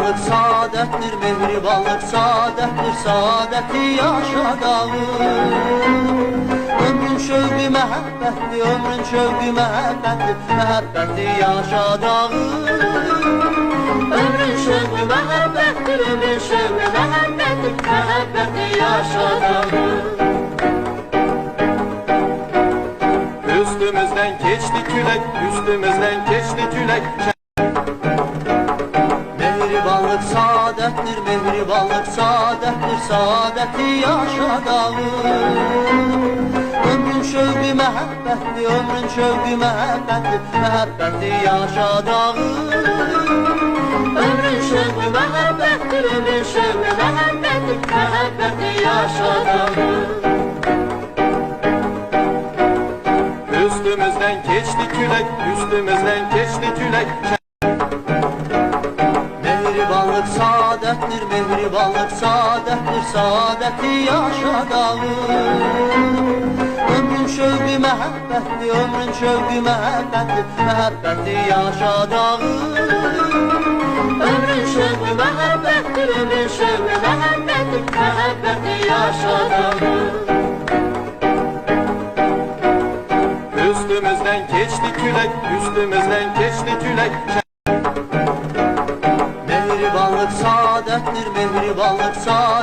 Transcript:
Mehribanlık saadettir, mehribanlık saadettir, saadeti yaşadağım. Ömrün şövqü məhəbbətdir, ömrün şövqü məhəbbətdir, məhəbbəti yaşadağım. Ömrün şövqü məhəbbətdir, ömrün şövqü məhəbbətdir, məhəbbəti yaşadağım. Üstümüzden geçti külek, üstümüzden geçti külek. Mehribanlık saadettir, mehribanlık saadettir, saadeti yaşadağım. Ömrün şövqü məhəbbətdir, ömrün şövqü məhəbbətdir, məhəbbəti yaşadağım. Ömrün şövqü məhəbbətdir, ömrün şövqü məhəbbətdir, məhəbbəti yaşadağım. Üstümüzden geçti külek, üstümüzden geçti külek. Mehribanlık saadettir, mehribanlık saadettir, saadeti yaşadağım. Ömrün şövqü məhəbbətdir, ömrün şövqü məhəbbətdir, məhəbbəti yaşadağım. Ömrün şövqü məhəbbətdir, ömrün şövqü məhəbbətdir, məhəbbəti yaşadağım. Üstümüzden geçti külek, üstümüzden geçti külek. Mehribanlık saadettir, mehribanlık saadettir,